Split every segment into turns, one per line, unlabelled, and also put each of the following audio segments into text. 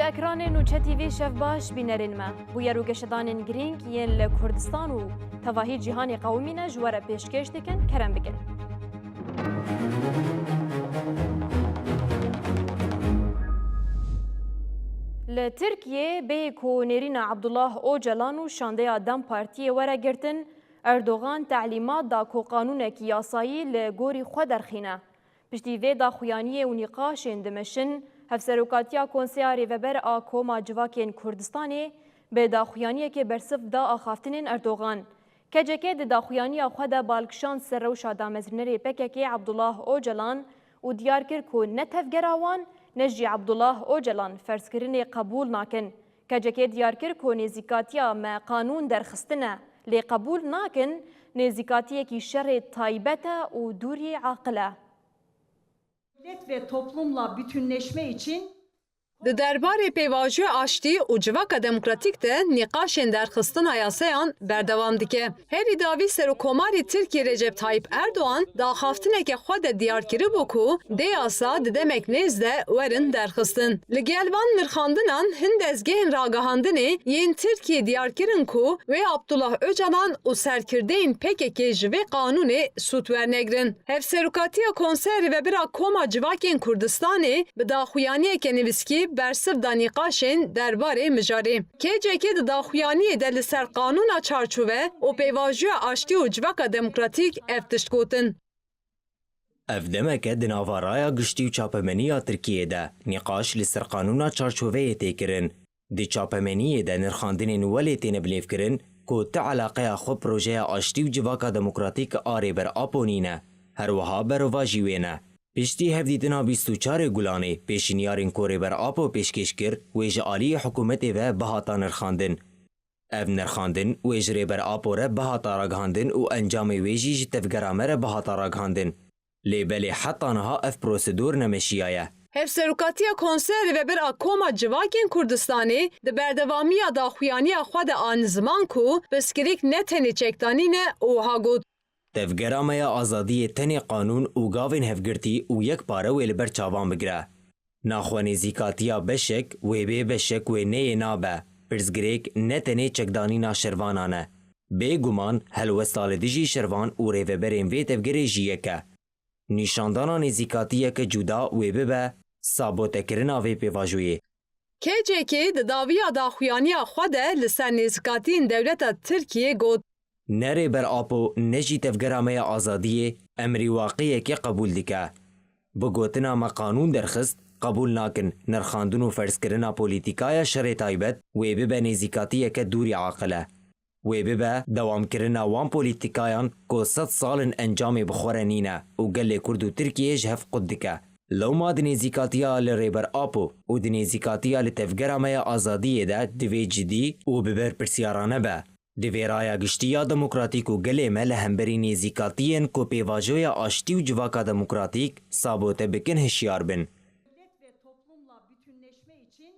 ekranên û çetîvê şevbaş bînerên me bû yerûgeşedanên girîng yên li Kurdistan û tevahî cîhanê qewimî ne ji we re pêşkêş dikin kerem bikin. Li Tirkiye bêyî ku nêrîna Abdullah Öcalan û şandeya Dem Partiyê were girtin, Erdogan tehlîmat da ku qanûnekî yasayî li gorî xwe derxîne. Piştî vê daxuyaniyê û nîqaşên dimeşin, Hevserokatiya Konseya Rêveber a Koma Civakên Kurdistanê bi daxuyaniyekê bersiv da axaftinên Erdogan. Kecekê di daxuyaniya xwe de balkişand ser rewşa damezrînerê PKK Abdullah Öcalan û diyar kir ku ne tevgera wan ne jî Abdullah Öcalan ferzkirinê qebûl nakin. Kecekê diyar kir ku nêzîkatiya me qanûn derxistine lê qebûl nakin, nêzîkatiyekî şerê taybet e û dûrî aqil e.
Devlet ve toplumla bütünleşme için
Di derbarê pêvajoya aştî û civaka demokratîk de nîqaşên derxistina yasayan berdewam dike. Herî dawî Serokkomarê Tirkiye Recep Tayyip Erdoğan di axaftineke xwe de diyar kiribû ku dê yasa di demek nêz de werin derxistin. Li gel van nirxandinan hin dezgehên ragihandinê yên Tirkiye diyar kirin ku wê Abdullah Öcalan û serkirdeyên PKK ji vê qanûnê sût wernegrin. Hevserokatiya Konseya Rêvebera Koma Civakên Kurdistanê bi daxuyaniyeke nivîskî bersiv da nîqaşên derbarê mijarê. KCK di daxuyaniyê de li ser qanûna çarçûve û pêvajoya aştî û civaka demokratîk ev tişt gotin.
Ev demeke di navaraya giştî û çapemeniya Tirkiyê de nîqaş li ser qanûna çarçûveyê tê kirin. Di çapemeniyê de nirxandinên welê têne bilêvkirin ku ti eleqeya xwe projeya aştî û civaka demokratîk a rêber Aponîne. Her wiha berova jî wê ne. Piştî hevdîtina 24 Gulanê pêşîniyarên ku rêber Apo pêşkêş kir, wê ji aliyê hikûmetê ve bihata nirxandin. Ev nirxandin wê ji rêber Apo re bihata ragihandin û encamê wê jî ji tevgera me re bihata ragihandin. Lê belê heta niha ev prosedûr nemeşiya ye.
Hevserokatiya Konseya Rêvebera Koma Civakên Kurdistanê di berdewamiya daxuyaniya xwe de anîziman ku piskirîk ne tenê çekdanî ne û got.
Tevgera me ya azadiyê tenê qanûn û gavên hevgirtî û yekpare wê li ber çavan bigire. Naxwe nêzîkatiya beşek wê bê beşek wê neyê nabe. Pirsgirêk ne tenê çekdanîna şervanan e. Bêguman helwesta li dijî şervan û rêveberên vê tevgerê jî yek e. Nîşandana nêzîkatiyeke cuda wê bibe sabotekirina vê pêvajoyê.
KCK di dawiya daxuyaniya xwe de li ser nêzîkatiyên dewleta Tirkiye got.
Ne rêber Apo ne jî tevgera me ya azadiyê emrî waqîyekê qebûl dike. Bi gotina me qanûn derxist qebûl nakin nirxandin û ferzkirina polîtîkaya şerê taybet wê bibe nêzîkatiyeke dûrî aqil e. Wê bibe dewamkirina wan polîtîkayan ku 100 salin encamê bixwere nîne û gelê Kurd û Tirkiye ji hev qut dike. Lewma di nêzîkatiya li rêber Apo û di nêzîkatiya li tevgera me ya azadiyê de divê cidî û bi berpirsiyara nebe. Di vê raya giştîya demokratîk û gelê me li hemberî nêzîkatiyên ku pêvajoya aştî û civaka demokratîk sabote bikin hişyar bin.
devlet ve toplumla bütünleşme için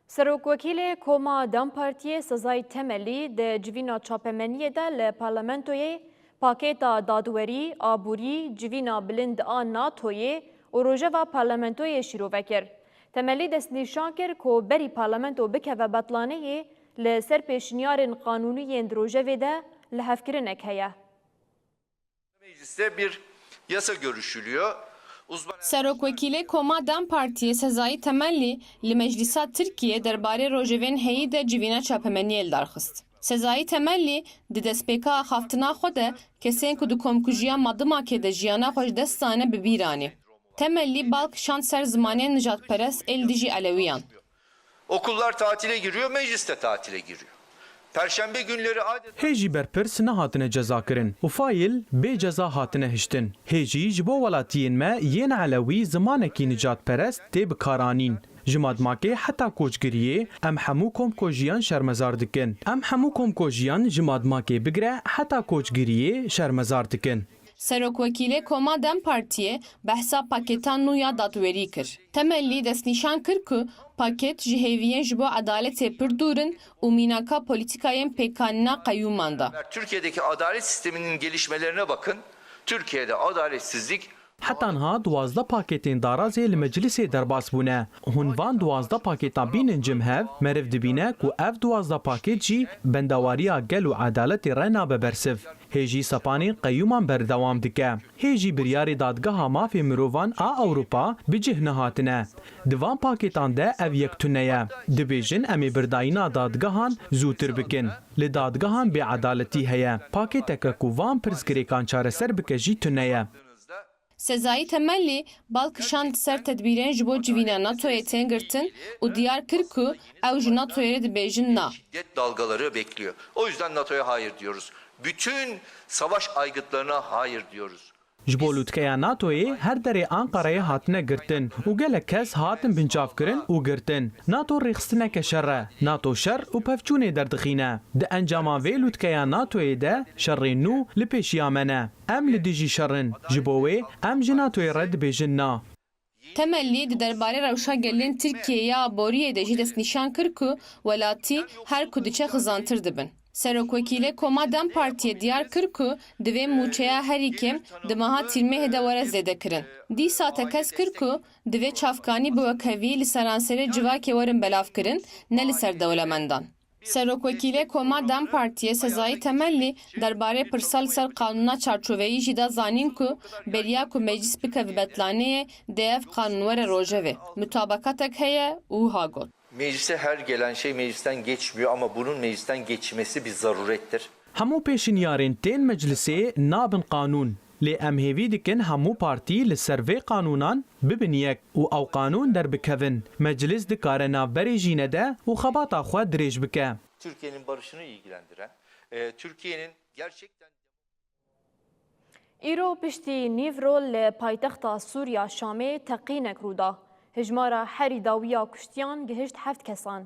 Serokwekîlê Koma Dem Partiyê sezayî temelî di civîna çapemeniyê de li parlamentoyê pakêta dadwerî, aborî, civîna bilind a NATOyê û rojeva parlamentoyê şîrove kir. Temelî destnîşan kir ku berî parlamento bikeve betlaneyê li ser pêşîniyarên qanûnîyên di rojevê de li hevkirinek heye.
Mecliste bir yasa görüşülüyor.
Serokwekîlê Koma Dem Partiyê sezayî temelî li Meclisa Tirkiye derbarê rojevên heyî de civîna çapemeniyê li darxist. Sezayî temelî di destpêka axaftina xwe de kesên ku di komkujiya Madımakê de jiyana xwe ji dest dane bi bîr anî. Temelli balk şan ser zimanên nijadperest el dijî Alewiyan.
Okullar tatile giriyor, meclis de tatile giriyor. Perşembe günleri adeta...
Hêjî berpirs nehatine cezakirin û fayil bê ceza hatine hiştin. Hêjî ji bo welatiyên me yên Elewî zimanekî nijadperest tê bikaranîn. Ji Madımakê heta koçgiriyê em hemû komkojiyan şermezar dikin. Em hemû komkojiyan ji Madımakê bigire heta koçgiriyê şermezar dikin.
Serokwekîlê Koma Dem Partiyê behsa pakêta nû ya dadwerî kir. Temelî destnîşan kir ku paket ji hêviyên ji bo edaletê pir dûrin û mînaka polîtîkayên pêkanîna qeyûman da.
Türkiye'deki adalet sisteminin gelişmelerine bakın. Türkiye'de adaletsizlik
حتی انها 12 پاکتین دارازی لمجلس درباس بونه. هنوان 12 پاکتان بینن جمهف مرف دبینه که اف 12 پاکت جی بندواریا گل و عدالت رنا ببرسف. هیجی سپانی قیومان بردوام دکه. هیجی بریاری دادگاه مافی مروان اوروپا بجه نهاتنه. دوان پاکتان ده اف یک تونه. دبیجن امی برداینا دادگاهان زودتر بکن. لدادگاهان به عدالتی هیا. پاکتک کووان پرسکریکان چاره سر بکه جی تونه.
Sezai temelli balkışan ser tedbirên ji bo civîna NATO'ya tên girtin û diyar kir ku ew ji NATO'ya dibêjin na.
Şiddet dalgaları bekliyor. O yüzden NATO'ya hayır diyoruz. Bütün savaş aygıtlarına hayır diyoruz.
Ji bo lûtkeya NATOyê her derê Anqarayê hatine girtin û gelek kes hatin bincavkirin û girtin. NATO rêxistineke şer e. NATO şer û pevçûnê derdixîne. Di encama vê lûtkeya NATOyê de şerê nû li pêşiya me ne. Em li dijî şerin. Ji bo wê em ji NATOyê re dibêjin na.
Temelli di derbarê rewşa gelên Tirkiyeyê ya Aboriyê de jî destnîşan kir ku welatî her ku diçe xizantir dibin. Serokwekîlê Koma Dem Partiye diyar kir ku divê mûçeya herî kêm di meha tîrmê hêdewere zêde kirin. Dîsa te kes kir ku divê çavkanî bi wekhevî li seranserê civakê werin belav kirin, ne li ser dewlemendan. Serokwekîlê Koma Dem Partiye Sezai Temelli derbarê pirsal ser qanûna çarçoveyî jî da zanîn ku beriya ku meclis bike vê betlaneyê dê ev qanûnwere rojevê. Mutabakatek heye û ha got.
Meclise her gelen şey meclisten geçmiyor ama bunun meclisten geçmesi bir zarurettir.
Hemû pêşînyarên tên meclisê nabin qanûn. Lê em hêvî dikin hemû partî li ser vê qanûnan bibin yek û ew qanûn derbikevin. Meclis dikare navberê jî nede û xebata xwe dirêj bike.
Türkiye'nin barışını ilgilendiren, Türkiye'nin gerçekten...
îro piştî nîvro li paytexta Sûriya Şamê teqînek rûda. Hejmara herî dawiya kuştiyan gihişt 7 kesan.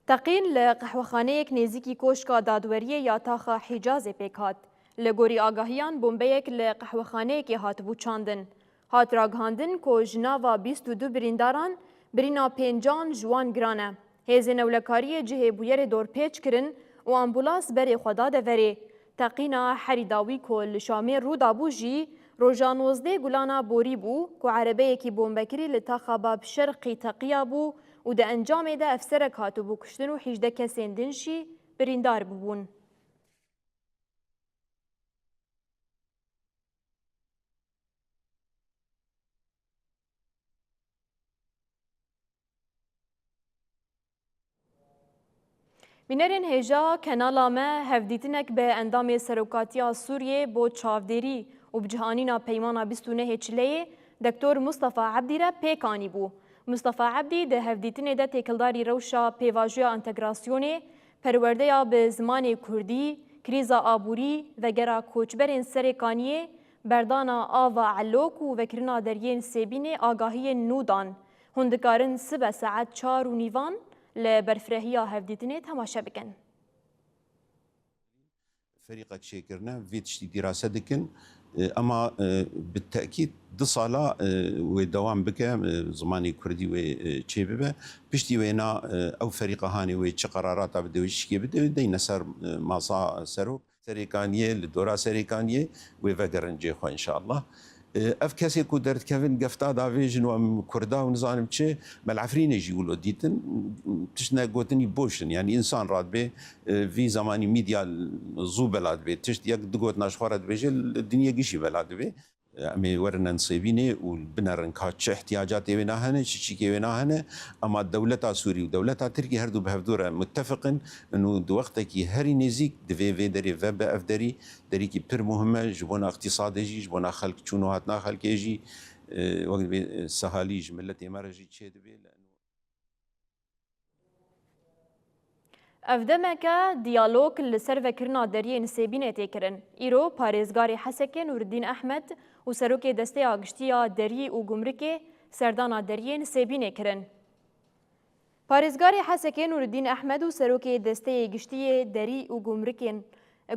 Teqîn li qehwexaneyek nêzîkî koşka dadweriyê ya taxa Hicazê pêk hat. Li gorî agahiyan bombeyek li qehwexaneyekê hatibû çandin. Hat ragihandin ku ji nava 22 birîndaran birîna 5 ji wan giran e. Hêzên ewlekariyê cihê bûyerê dorpêç kirin û ambûlas berê xwe da deverê. Teqîna herî dawî ku li Şamê rû dabû jî roja 19 gulana borî bû ku erebeyekî bombekirî li taxa Babşerqî teqiya bû û di encamê de efserek hatibû kuştin û 18 kesên din jî birîndar bûbûn. Bînerên hêja kenala me hevdîtinek bi endamê serokatiya Sûriyê bo çavdêrî û bi cihanîna peymana 29 Çileyê Doktor Mustafa Ebdî re pêk anîbû. Mustafa Ebdî di hevdîtinê de têkildarî rewşa pêvajoya întegrasyonê, perwerdeya bi zimanê Kurdî, krîza aborî, vegera koçberên Serêkaniyê, berdana ava Elok û vekirina deryên Sêbînê agahiyên nû dan. Hûn dikarin sibe saet 4:30 li berfrehiya hevdîtinê temaşe bikin.
فريقك شيكرنا في تشتي دراسة دكن أما بالتأكيد دي صالة ودوام بك زماني كردي وشيبه بشتي وينا أو فريق هاني وش قرارات بدو يشكي بدو دينا سر ماسا سرو سريكانية لدورا سريكانية وفقرنجي خو إن شاء الله اف کسی کو درد کردن گفته داویجن و کرده و نزانم چه ملعفرین جیولو دیتن تشنا گوتنی بوشن یعنی انسان راد به وی زمانی میدیا زو بلاد به تشت یک دو گوت ناشخوارد بجه دنیا گیشی بلاد به امی ورن نصیبینه و بنرن که چه احتیاجات وینا هنه چی کی وینا هنه اما دولت سوری و دولت ترکی هر دو بهدوره متفقن انه دو وقت کی هری نزیک دوی و دری و به افدری دری کی پر مهمه جبونا اقتصادی جبونا خلق چونو هاتنا خلقی جی وقت به سهالی ملت امارجی چه دبی
Evdemeke diyalog li ser vekirina deryên Sêbînê tê kirin. Îro parêzgarê Hesekê Nûreddîn Ehmed û serokê desteya giştiya derî û gumrikê serdana deryên Sêbînê kirin. Parêzgarê Hesekê Nûreddîn Ehmed û serokê desteyê giştiyê derî û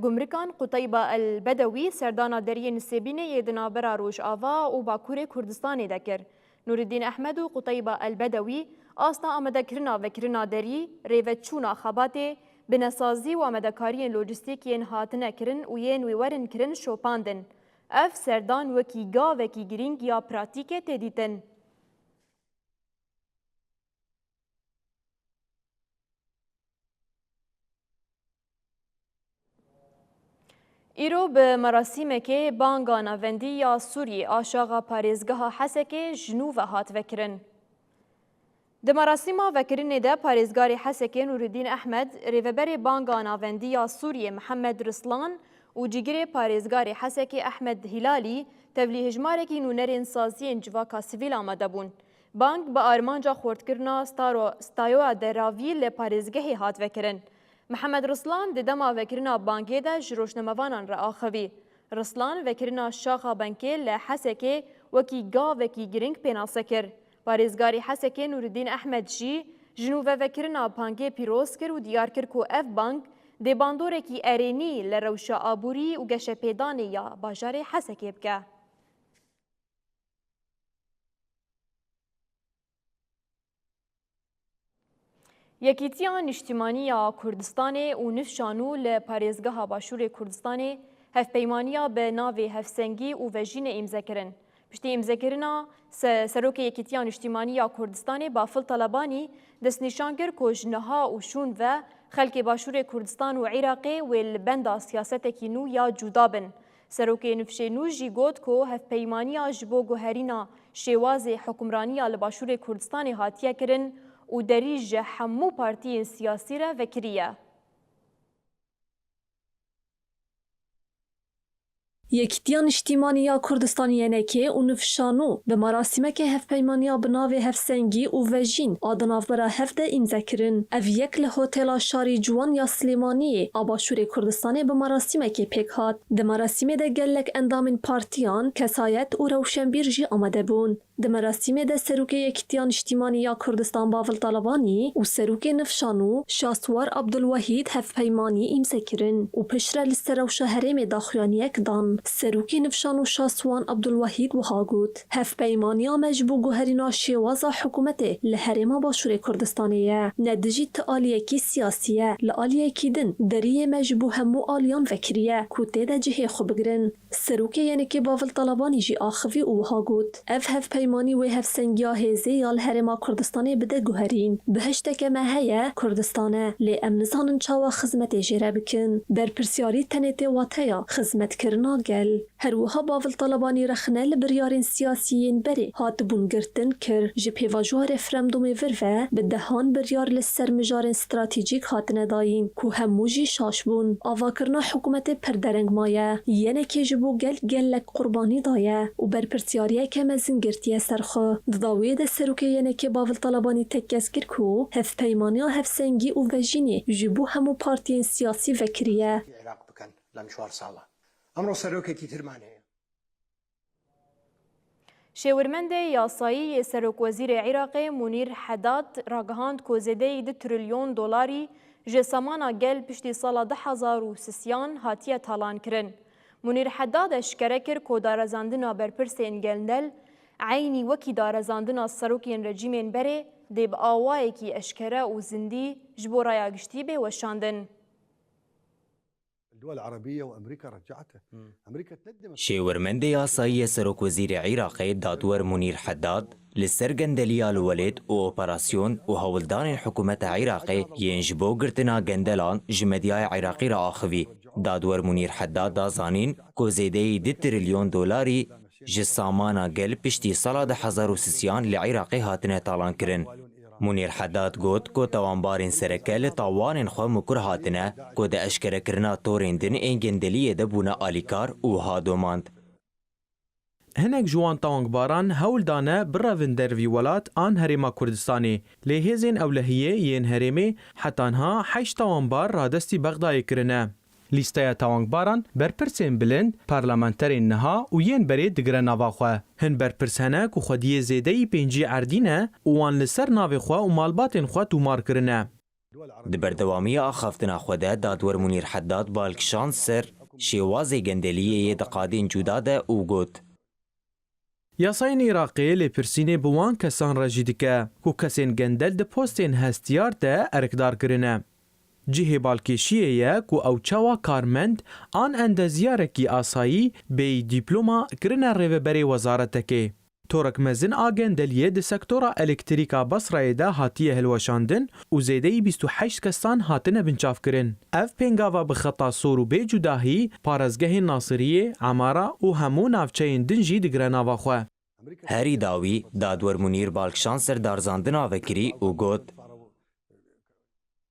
gumrikan Qutayba el-Bedewî serdana deryên Sêbînê yê di navbera Rojava û Bakurê Kurdistanê de kir. Nûreddîn Ehmed û Qutayba el-Bedewî asta amedekirina vekirina derî, rêveçûna xebatê, binesazî û amedekariyên lojîstîkiyên hatine kirin û yên wê werin kirin şopandin. اف سردان وکی گاوکی گرینگ یا پراتیک تدیتن. ایرو به مراسم که بانگا ناوندی یا سوری آشاغا پارێزگەها حەسەکێ جنوب هات وکرن. د مراسم وکرین ده پارێزگاری حەسەکێ نوردین احمد ریوبر بانگا ناوندی یا سوری محمد رسلان و جیگر پارێزگاری حەسەکێ احمد هلالی تبلی هجمارکی نونرین سازین جواکا سیویل آمده بون. بانگ با آرمانجا خوردکرنا ستایو دراوی ل پارێزگەهی هات وکرن. محمد رسلان د دما وکرنا بانگی ده جروشنموانان را آخوی. رسلان وکرنا شاخا بانکی ل حەسەکێ وکی گاوکی گرینگ پیناسه کر. پارێزگاری حەسەکێ نوردین احمد جی جنوب وکرنا بانگی پیروز کر و دیار کر کو اف بانگ د باندورکی ارینی ل روشا آبوری و گشه پیدانی یا باجار حەسەکێ بکه. یکیتیان اجتماعی کردستان و نفشانو ل پارێزگەها باشور کردستان هفپیمانیا به ناو هفسنگی و وژین امزکرن. پشتی امزکرنا سروک یکیتیان اجتماعی کردستان بافل طلبانی دست نشان گر کو جنها و شون و خلک باشور کردستان و عراقی و البند سیاست کینو یا جدا بن. سروک نفشنو جی گوت کو هفپیمانیا جبو گوهرینا شواز حکمرانی لباشور کردستان هاتیه کرن و دریج همو پارتی سیاسی را وکریه.
یکیتیان اجتماعی کردستانی که و نفشانو به مراسم که هفپیمانیا بناو هفسنگی و وژین آدناف برا هفته امضا کرن. او یک لهوتلا شاری جوان یا سلیمانی آباشور کردستان به مراسم که پیک هات. ده مراسم ده گلک اندامین پارتیان کسایت و روشنبیر جی آمده بون. ده مراسم ده سروک یکیتیان اجتماعی کردستان باول طالبانی و سروک نفشانو شاسوار عبدالوحید هفپیمانی امضا کرن و پشره لسر و شهرم داخلانی اکدان. سروکی نفشانو شاسوان عبدالوحید وها گوت هفپیمانیا مجبو گوهرینا شیوازا حکومت لحرما باشور کردستانیه ندجی تآلیه کی سیاسیه لآلیه کی دن دریه مجبو همو آلیان فکریه کوته ده جهه خوبگرن. سروکی یعنی که باول طلبانی جی آخوی وها گوت اف هفپیمانی و هفسنگیا هزه یا لحرما کردستانی بده گوهرین بهشته که مهیه کردستانه لی امنزانن چاوا خزمت جیره بکن برپرسیاری تنیت واتیا خزمت کرنا گل. هروها باول طلبانی رخنه لبریارین سیاسیین بری هات بونگرتن کر جپیواجوه رفرمدوم ورفه به دهان بریار لسر مجارین استراتیجیک هات نداین که هموجی شاش بون آوا کرنا حکومت پردرنگ مایه یعنی که جبو گلک قربانی دایه و برپرسیاریه که مزنگرتیه سرخه داوی ده سروکه یعنی که باول طلبانی تکیز کر که هف پیمانی و هف سنگی و وجینی جبو همو پارتین سیاسی وکریه
عراق بکن لمشوار سالا امرو سروکێکی ترمانەیە.
شێورمەندە یاسایی سەرۆک وەزیرê Iraqê Munîr Hedad ragihand ku zêdeyî 2 تریلیۆن دۆلارî ji semana gel piştî sala 2023 hatiye talankirin. Munîr Hedad eşkere kir ku darezandina berpirsên gelnel eynî wekî darezandina serokên rejîmên berê dê bi awayekî eşkere û zindî ji bo raya giştî bê weşandin.
شێوەرمەندە یاسایی سەرۆک وەزیرê Iraqê دادوەر Munîr Hedad li ser gendeliya li welêt û operasyon û hewildanên hikûmeta Iraqê yên ji bo girtina gendelan ji medyaya Iraqî re axivî. Dadwer Munîr Hedad da zanîn ku zêdeyî 2 تریلیۆن دۆلارî ji samana gel piştî sala 2023 li Iraqê hatine talankirin. Munîr Hedad got ku tawanbarên sereke li tawanên xwe mukur hatine ku di eşkerekirina torên din ên gendeliyê de bûne alîkar û hadomand.
Hinek ji wan tawangbaran hewl dane birevin dervî welat an Herêma Kurdistanê. Lê hêzên ewlehiyê yên herêmê hetanha 8 tawanbar radestî Bexdayê kirine. Lîsteya tawangbaran berpirsên bilind, parlamenterên niha û yên berê digire nava xwe. Hin berpirs hene ku xwediyê zêdeyî pêncî erdî ne û wan li ser navê xwe û malbatên xwe tûmar kirine.
Di berdewamiya axaftina xwe de dadwer Munîr Hedad balkişand ser şêwazê gendeliyê yê di qadên cuda de û got.
Yasayên Iraqê lêpirsînê bi wan kesan re jî dike ku kesên gendel di postên hestiyar de erekdar kirine. جهه بالکشیه کو او چاوا کارمند آن اندازیارکی آسایی به دیپلوما کرنا ریوبری وزارتکه. تورک مزن آگن دلیه ده سکتورا الکتریکا بصره ده هاتیه هلوشاندن و زیده 28 کسان هاتنه بنچاف کرن. اف پینگاوا بخطا سورو بی جداهی پارزگه ناصریه، عمارا و همو نافچه دنجی دگرناوا خواه.
هری داوی دادور منیر بالکشان سردارزاندنا وکری و گوت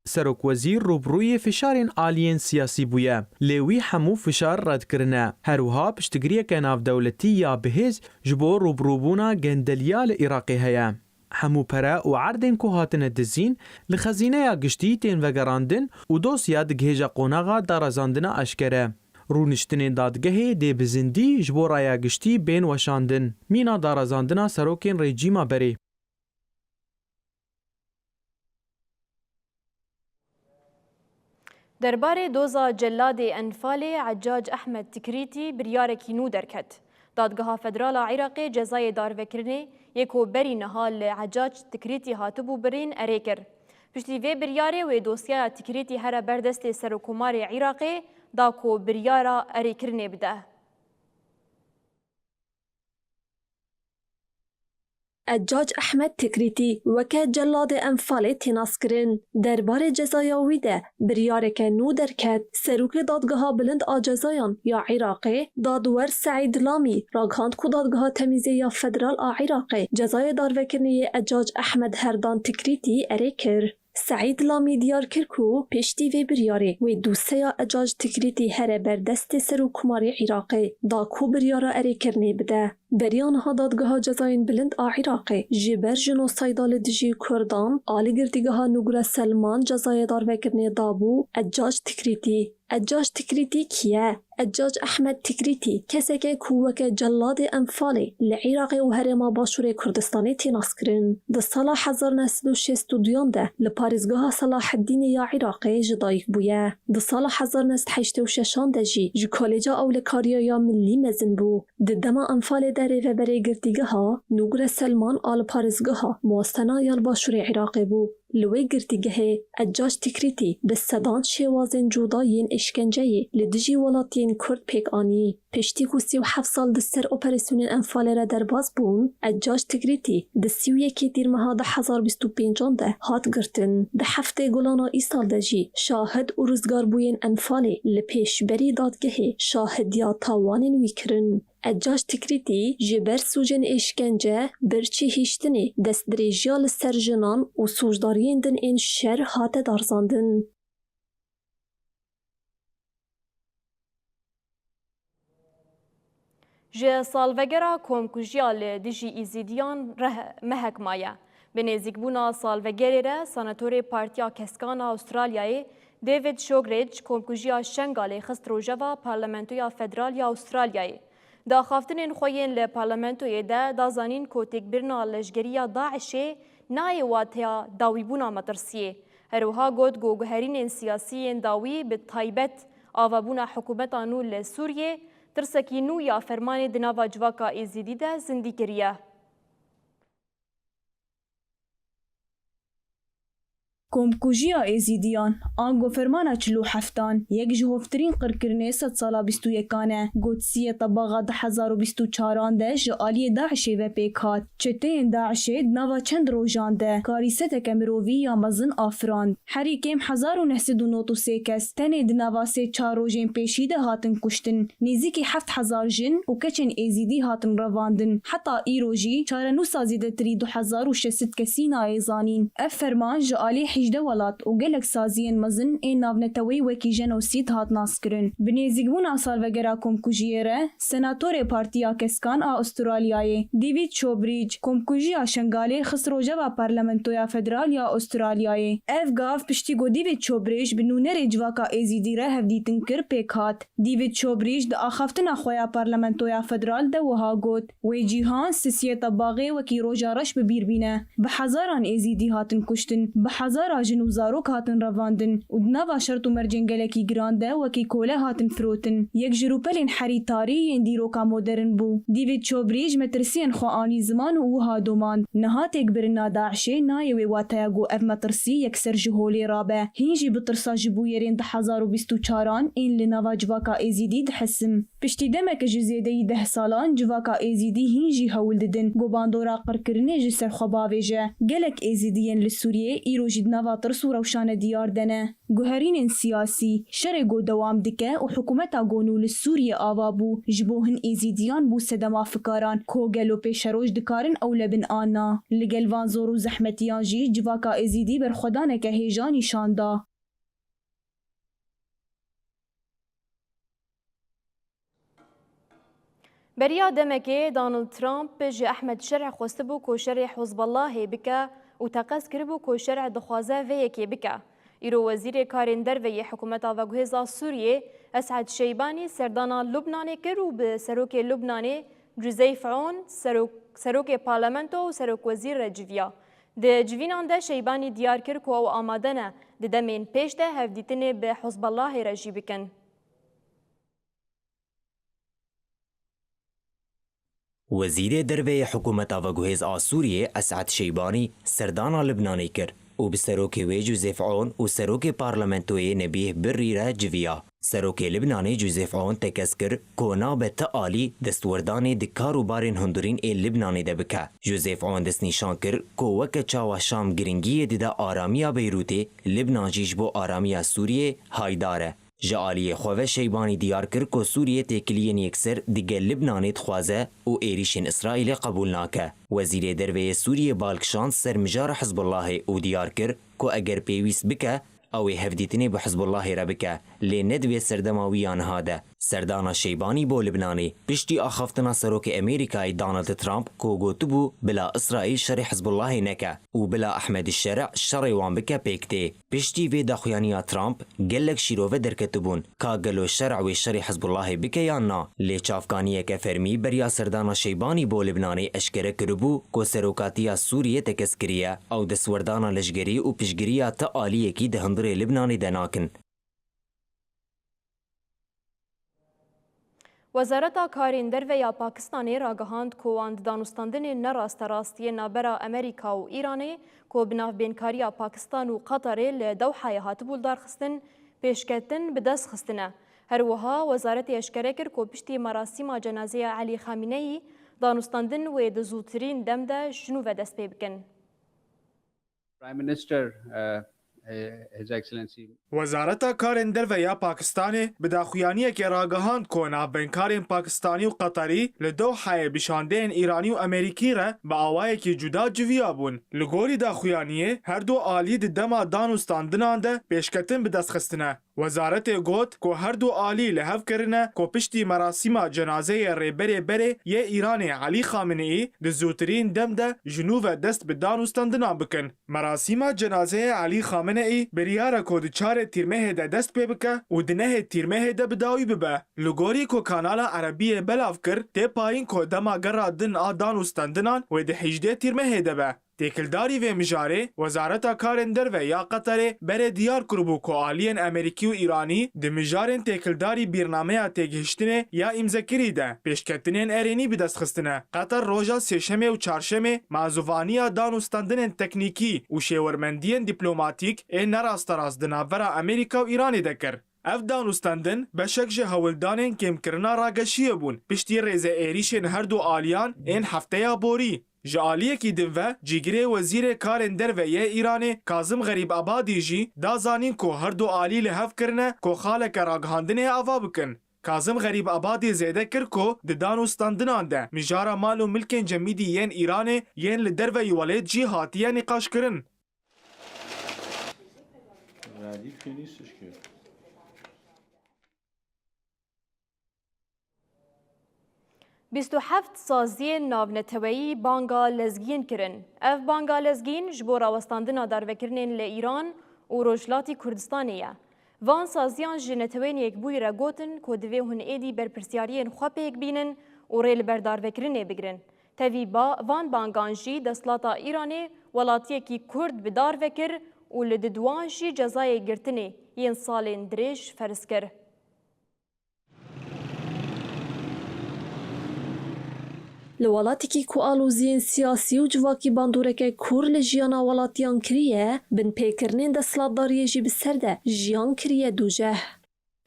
سروک وزیر روبروی فشارین آلین سیاسی بویه. لیوی همو فشار رد کرنه. هروها پشتگریه که ناف دولتی یا بهز جبو روبروبونا گندلیال عراقی هیا. همو پره و عردین که هاتن دزین لخزینه یا گشتی تین وگراندن و دوسیا دگهجا قوناغا دارزاندنا اشکره. رونشتنین دادگهی دی بزندی جبو رایا گشتی بین وشاندن. مینا دارزاندنا سروکین ریجیما بری.
درباره دوزا جلاد انفال عجاج احمد تکریتی بریارکی نو درکت. دادگاه فدرال عراقی جزای داروکرنی یکو بری نهال عجاج تکریتی هاتبو برین اریکر. پشتی وی بریاره و دوسیا تکریتی هر بردست سرکومار عراقی داکو بریارا اریکرنی بده.
عجاج احمد تکریتی وکه جلاد انفال تیناسکرین درباره جزایاوی ده بریارک نو درکت سروک دادگاه بلند آجزایان یا عراقی دادور سعید لامی راگهاند کو دادگاه تمیزی یا فدرال عراقی جزای داروکرنی عجاج احمد هردان تکریتی اریکر. سعید لامی دیار کرکو پشتی و بریاره و دوسیا عجاج تکریتی هر بردست سروکماری عراقی دا کو بریارا اری کرنی بده. بریان ها دادگاه جزاین بلند عراقی جبر جنوسایدال دجی کردان آلی گردگاه نگره سلمان جزای دار وکرنی دابو عجاج تکریتی. عجاج تکریتی کیه؟ عجاج احمد تکریتی کسی که کوک جلاد انفالی لعراقی و هرما باشور کردستانی تیناس کرن. ده سال 1962 ده لپارزگاه صلاح الدین یا عراقی جدایک بویه. ده سال 1986 ده جی کالجا اولکاریا یا ملی مزن بو. ده دما انفال داره و برای گردیگه ها نگر سلمان آل پارزگاه ها موستنا یا باشور عراقی بو. لوی گرتیگه عجاج تکریتی به صدان شوازن جوداین اشکنجهی لدجی ولاتین کرد پیک آنی. پشتی کو 37 سال دستر اپریسیون انفال را در باز بون عجاج تکریتی ده 31 تیر ماه 2025 ده هات گرتن. ده هفته گلانا ای سال دجی شاهد و روزگار بوین انفالی لپیش بری دادگه شاهد یا تاوانین ویکرن. عجاج تکریتی جبر سوجن اشکنجه برچی هیشتنی دست دریجیال سرجنان و سوجدارین دن این شر هات دارزاندن.
جه سالوگرا کومکوژیال دیجی ایزیدیان مهک مایه. به نزدیکبونا سالوگری را سناتور پارتیا کسکانا استرالیای دیوید شوگریج کومکوژیا شنگالی خست روژوا پارلمنتویا فدرالیا استرالیای. داخافتنین خوین لپارلمنتوی ده دازانین کو تکبرنا لشگریا داعشی نای واتیا داویبونا مترسیه. هروها گود گوگهرین سیاسیین داوی به تایبت آوابونا حکومتانو لسوریه ترسکی نو یا فرمان دناوا جواکا ایزیدی ده زندی کریه.
کومکوژیا ایزیدیان آنگو فرمانا 47 یک جهوفترین قرکرنه 100 سالا 21 گوتسیه طباغا 2024 ده جالی داعشی و پیکات چتین داعشی نوا چند روزان ده کاریسته کمرووی یا مزن آفراند حریکیم 1993 کس تنه دنوا سه 4 روزین پیشیده هاتن کشتن نزدیک 7000 جن و کچن ایزیدی هاتن رواندن حتی ایروجی 4 نو سازیده تری 2600 کسی نایزانین اف فرمان جالی حجده ولات و گلک سازین مزن این ناونتوی وکی جنوسید هات ناسکرن. بنیزیگبون آسال وگرا کومکوژیره سناتور پارتیا کسکان استرالیای دیوید شوبریج کومکوژیا شنگالی خسروجه و پارلمنتویا فدرالیا استرالیای اف گاف پشتی گو دیوید شوبریج بنونر جواکا ایزیدی ره هفدیتن کر پیکات. دیوید شوبریج دا آخافتنا خویا پارلمنتویا فدرال ده وها گوت وی جیهان سیسیه طباغی وکی روجارش ببیر بینه. بحزاران ایزیدی هاتن کشتن. بحزار هزارا جن و زارok hatin revandin û di nava şert û mercengelekî giran de wekî kole hatin firotin. Yek ji rûpelên herîtarî yên dîroka modern bû. David Chobrî ji metirsiyên xwe anî ziman û wiha domand. Niha têkbirina Daişê nayê wê wateya got ev metirsî yekser ji holê rabe. Hîn jî bi tirsa ji bûyerên 2024 ên li nava civaka Êzîdî dihesim. Piştî demeke ji zêdeyî 10 salan civaka Êzîdî hîn jî hewl didin. Gobandora qirkirinê ji ser xwe bavêje. Gelek Êzîdiyên li Sûriyê îro jî di nava tirs û rewşane diyar dene. Guherînên siyasî şerê got dewam dike û hikûmeta gonû li Sûriyê ava bû ji bo hin Êzîdiyan bû sedema fikaran ku gelo pêşeroj dikarin ew lebin ana. Li gel van zor û zehmetiyan jî civaka Êzîdî berxwedaneke hêja nîşan da.
Beriya demekê Donald Trump ji Ehmed Şerh xwestibû ku şerê Hizbullahê bike û teqez kiribû ku şerh dixwaze vê yekê bike. Îro Wezîrê Karên Derveyê Hikûmeta Veguhêza Sûriyê Esad Şeybanî serdana Lubnanê kir û bi serokê Lubnanê Joseph Aoun serokê parlamento û serokwezîr re civiya. Di civînan de Şeybanî diyar kir ku ew amade ne di demên pêş de hevdîtinê bi Hizbullahê re jî bikin.
وزیر دروی حکومت آوگوهز آسوریه اسعد شیبانی سردان لبنانی کر و به سروک وی جوزیف عون و سروک پارلمنتوی نبیه بری را جویا. سروک لبنانی جوزیف عون تکس کر کونا به تعالی دستوردان دکار و بارین هندورین ای لبنانی ده بکه. جوزیف عون دست نشان کر که وک چاوا شام گرنگی دیده آرامیا بیروتی لبنان جیش بو آرامیا سوریه هایداره. جالی خواه شیبانی دیار کر که سوریه تکلین یکسر دیگه لبنانیت خوازه و ایریشن اسرائیل قبول ناکه. وزیر دروی سوریه بالکشان سرمجار حزب الله و دیار کر که اگر پیویس بکه او هفدیتنی به حزب الله را بکه لی ندوی سردماوی آنها ده. سردانا شیبانی بو لبنانی پشتی آخفتنا سروک امریکای دونالد ترامپ که گوتو بو بلا اسرائیل شر حزب الله نکه و بلا احمد الشرع شر وان بکه پیکته. پشتی وی داخویانیا ترامپ گلک شیروه درکتبون که گلو شرع و شر حزب الله بکه یا نا. لی چافکانیه که فرمی بریا سردانا شیبانی بو لبنانی اشکره کربو که سروکاتیا سوریه تکسکریه او دسوردانا لشگری و پشگریه تعالیه کی دهندر لبنانی دناکن.
وزارتا کارین درویا پاکستانی راگهاند که واند دانستاندن نراست راستی نابرا امریکا و ایرانی که بناف بینکاریا پاکستان و قطر لدوحه هاتبول دارخستن پیشکتن بدست خستنه. هر وها وزارت اشکره کر که پشتی مراسم جنازه علی خامنه‌ای دانستاندن و دزوترین دم ده جنو و دست پی بکن.
وزارت کارên derve Pakistanê bi daxuyaniyekê ragihand ku navbênkarên Pakistanî û Qeterî li Dewheyê bişandeyên Îranî û Amerîkî re bi awayekî cuda civiya bûn. Li gorî daxuyaniyê her du alî di dema danûstandinan de pêşketin bi destxistine. Wezaretê got ku her du alî li hev kirine ku piştî merasîma cenazeyê rêberê berê yê Îranê Elî Xameneî di zûtirîn dem de ji nû ve dest bi danûstandinan bikin. Merasîma cenazeyê Elî Xameneî biryara ku di çarê tîrmehê de dest pê bike û di nehê tîrmehê de bi dawî bibe. Li gorî ku Kanala Erebiyê belav kir tê payîn ku dema gera din a danûstandinan wê di 18 tîrmehê de be. Têkildarî vê mijarê Wezareta Karên Derve ya Qeterê berê diyar kiribû ku aliyên Amerîkî û Îranî di mijarên têkildarî bîrnameya têgihiştinê ya îmzekirî de pêşketinên erênî bi destxistine. Qeter roja sêşemê û çarşemê mazûvaniya danûstandinên teknîkî û şêwirmendiyên dîplomatîk ên nerasterast di navbera Amerîka û Îranê de kir. Ev danûstandin beşek ji hewildanên kêmkirina rageşiyê bûn piştî rêze êrîşên her du aliyan ên hefteya borî. Ji aliyekî din ve cîgirê Wezîrê Karên Derve yê Îranê Kazım Garîbabadî jî da zanîn ku her du alî li hev kirine ku xaleke ragihandinê ava bikin. Kazım Garîbabadî zêde kir ku di danûstandinan de mijara mal û milkên cemîdî yên Îranê yên li derve Welêt jî hatiye nîqaşkirin.
بیست و هفت سازی ناونتویی بانگا لزگین کرن. اف بانگا لزگین جبو راوستاندنا داروکرنین لإیران و روجلاتی کردستانیه. وان سازیان جنتوین یک بوی را گوتن که دوی هن ایدی برپرسیارین خواه پیک بینن و ریل برداروکرنه بگرن. تاوی وان بانگان جی دستلاتا ایرانی ولاتی کی کرد بدار وکر و li didwan jî cezayê girtinê yên salên dirêj ferz kir.
Li welatekî ku aloziyên siyasî û civakî bandoreke kûr li jiyana welatiyan kiriye, bin pêkirinên desthilatdariyê jî bi ser de jiyan kiriye dûjeh.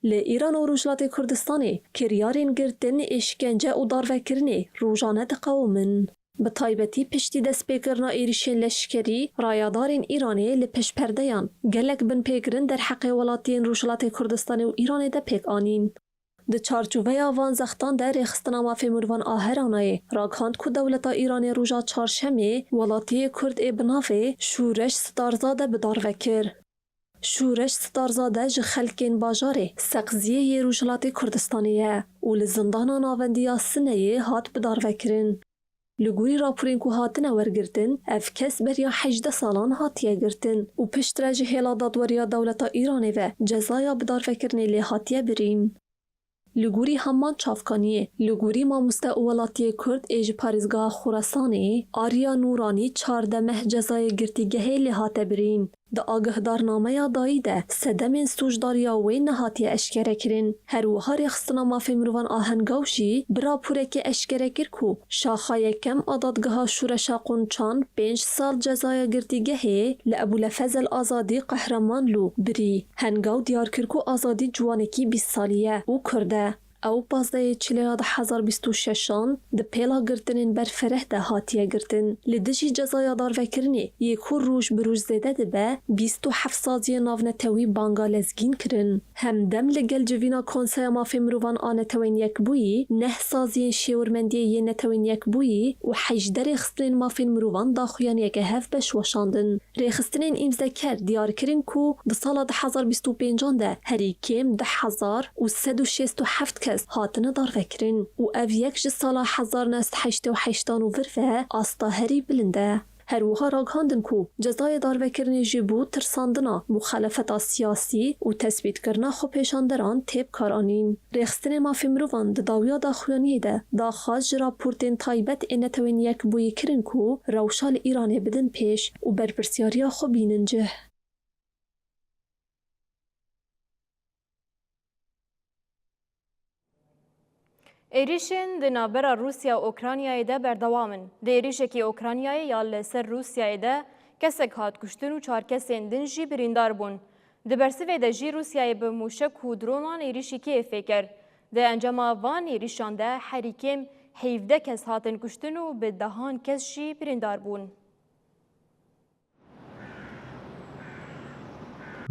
Li Îran û Rojhilatê Kurdistanê kiryarên girtin, îşkence û darvekirinê rojane diqewimin. Bi taybetî piştî destpêkirina êrişên leşkerî, rayadarên Îranê li pişperdeyan gelek bin pêkirin derheqê welatiyên Rojhilatê Kurdistanê û Îranê de pêk anîn. Di çarçoveya van zextan de rêxistina mafê mirovan a Heranayê ragihand ku dewleta Îranê roja çarşemê welatiyê Kurd ê bi navê Şûreş Starzade bi dar vekir. Şûreş Starzade ji xelkên bajarê Seqziyeyê Rojhilatê Kurdistanê ye û li zindana navendiya Sineyê hat bi dar vekirin. Li gorî raporên ku hatine wergirtin, ev kes beriya 18 salan hatiye girtin û piştre ji hêla dadweriya dewleta Îranê ve cezaya bi darvekirinê lê hatiye birîn. Li gorî Hemman Çavkaniyê, li gorî mamoste û welatiyê Kurd ê ji parêzgeha Xorasanê, Arya Nûranî 14 meh cezayê girtîgehê lê hate birîn. Di agihdarnameya dayî de sedemên stojdariya wê nehatiye eşkere kirin. Her wiha rêxistina mafê mirovan a Hengaw jî bi raporekê eşkere kir ku şaxa yekem a dadgeha Şûreşa Qunçan 5 sal cezaya girtîgehê li Ebûlefezel Azadî Qehremanlû birî. Hengaw diyar kir ku Azadî ciwanekî 20 salî ye û Kurd e. Ew pazdeyê çileya 2026 di pêla girtinên berfereh de hatiye girtin. Li dijî cezaya darvekirinê yê ku roj bi roj zêde dibe, 27 saziyê navnetewî banga lezgîn kirin. Hemdem li gel civîna Konseya Mafê Mirovan a Netewên Yekbûyî, 9 saziyên şêwirmendiyê yê Netewên Yekbûyî û 18 rêxistinên mafên mirovan daxuyaniyeke hev beş weşandin. Rêxistinên îmzeker diyar kirin ku di sala 2025 de herî kêm 10,367 kes hatine darvekirin û ev yek ji sala 1988 vir ve asta herî bilind e. Her wiha raghandin ku cezayê darvekirinê jî bû tirsandina muxalefeta siyasî û tespîtkirina xwepêşanderan têp kar anîn. Rêxistinê mafê mirovan di dawiya daxuyaniyê de daxwaz ji raportên taybet ê Netewên Yekbûyî kirin ku rewşa li Îranê bidin pêş û berpirsyariya xwe bînin cih.
Êrişên di navbera Rûsya û Ukraynayê de berdewam in. Di êrişekî Ukraynayê ya li ser Rûsyayê de kesek hat kuştin û 4 kesên din jî birîndar bûn. Di bersivê de jî Rûsyayê bi mûşek û dronan êrişî kêfê kir. Di encama van êrişan de herî kêm 17 kes hatin kuştin û bi dehan kes jî birîndar bûn.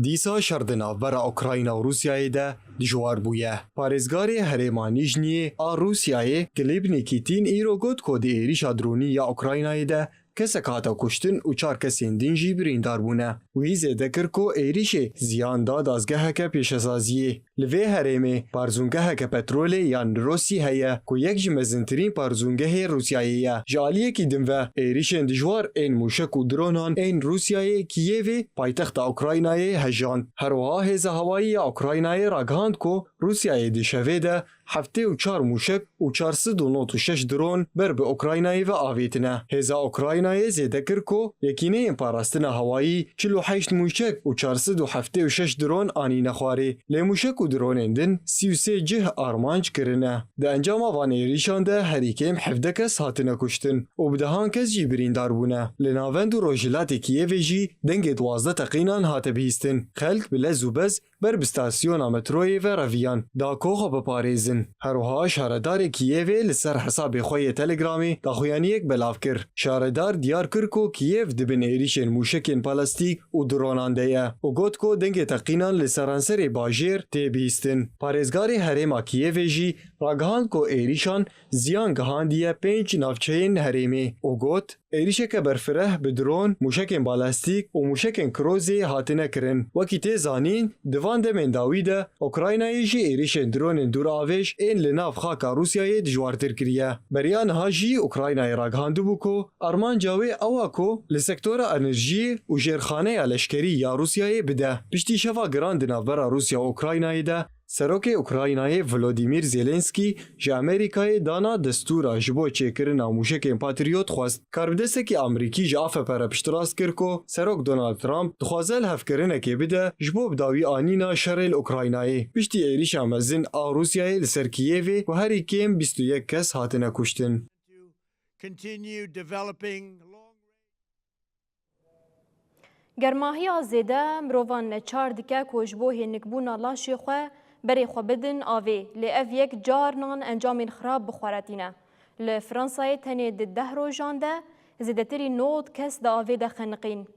Dîsa şer di navbera Ukrayna û Rûsyayê de dijwar bûye. Parêzgarê Herêma Nîjniyê a Rûsyayê Klêbnekî tîn îro got ku di êrişa dronî ya Ukraynayê de kesek hata kuştin û 4 kesên din jî birîndar bûne. Wî zêde kir ku êrişê ziyan da dazgeheke pêşesaziyê. Li vê herêmê parzûngeheke petrolê yan Rosî heye ku yek ji mezintirîn parzûngehê Rûsyayê ye. Ji aliyekî din ve êrişên dijwar ên mûşek û dronan ên Rûsyayê Kiyevê paytexta Ukraynayê hejand. Her wiha hêza hewayî ya Ukraynayê ragihand ku Rûsyayê di şevê de 74 mûşek û 496 dron ber bi Ukraynayê ve avêtine. Hêza Ukraynayê zêde kir ku yekîneyên parastina hewayî 48 mûşek û 476 dron anîne xwarê. Lê mûşek û dronên din 33 cih armanc kirine. Di encama van êrîşan de herî kêm 17 kes hatine kuştin û bi dehan kes jî birîndar bûne. Li navend û Rojhilatê Kiyevê jî dengê 12 teqînan hate bihîstin. Xelk bi lez û bez ber bi stasyona metroyê ve reviyan da koxa biparêzin. Her wiha şaredarê Kiyevê li ser hesabê xwe yê Telegramê daxuyaniyek belav kir. Şaredar diyar kir ku Kiyev dibin êrişên mûşekên plastîk û dronan de ye û got ku dengê teqînan li seranserê bajêr tê bihîstin. Parêzgarê Herêma Kiyevê jî ragihand ku êrîşan ziyan gihandiye 5 navçeyên herêmê û got êrişeke berfireh bi dron, mûşekên balastîk û mûşekên krozê hatine kirin. Wekî tê zanîn, di van demên dawî de Ukraynayê jî êrişên dronên dûravêj ên li nav xaka Rûsyayê dijwartir kiriye. Beriya niha jî Ukraynayê ragihandibû ku armanca wê ew e ku li sektora enerjiyê û jêrxaneya leşkerî ya Rûsyayê bide. Piştî şeva giran di navbera Rûsya û Ukraynayê de سروک اوکراینای ولودیمیر زیلنسکی جه امریکای دانا دستورا جبو چیکرنا موشکین پاتریوت خواست. کاربدستکی امریکی جه آفه پر پشتراس کرکو سروک دونالد ترامپ دخوازل هفکرنه که بده جبو بداوی آنینا شرل اوکراینایی. پشتی ایریش آمزن روسیای لسر کییوی و هری کم 21 کس هاتنه کشتن.
گرماهی زیده مروان نچار دکه کجبو هنگبونا لاشی خواه بری خو بدن آوی لی اف یک جارنان انجام خراب بخورتینه. لفرانسای تنی ده روزان ده زیدتری نود کس ده آوی ده خنقین.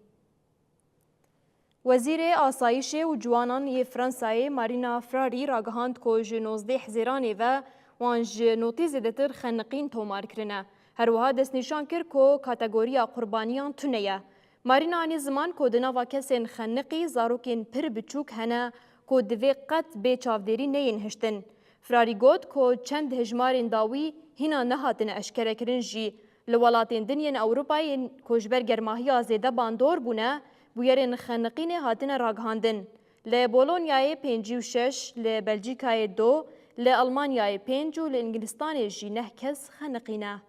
وزیر آسایش و جوانان ی فرانسای مارینا فراری راگهاند که جنوزده حزیرانی و وانج نوتی زیدتر خنقین تومار کرنه. هر وها دست نشان کر که کاتگوریا قربانیان تونیه. مارینا آنی زمان که دناوا کسین خنقی زاروکین پر بچوک هنه که دوی قط به چاودری نین هشتن. فراری گود که چند هجمارین داوی هینا نهاتن اشکره کرن جی لولاتین دنین اوروپای کجبر گرماهی زیده باندور بونه بویرین خنقین هاتن راگهاندن. لبولونیای 56 لبلژیکای 2 لألمانیای 5 و لانگلستان جی 9 کس خنقینه.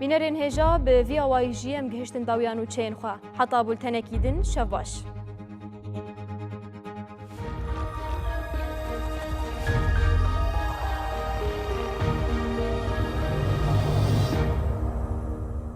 بینرین هجا به وی آوای جی ام گهشتن داویانو چین خواه حتی بولتنه کیدن شواش.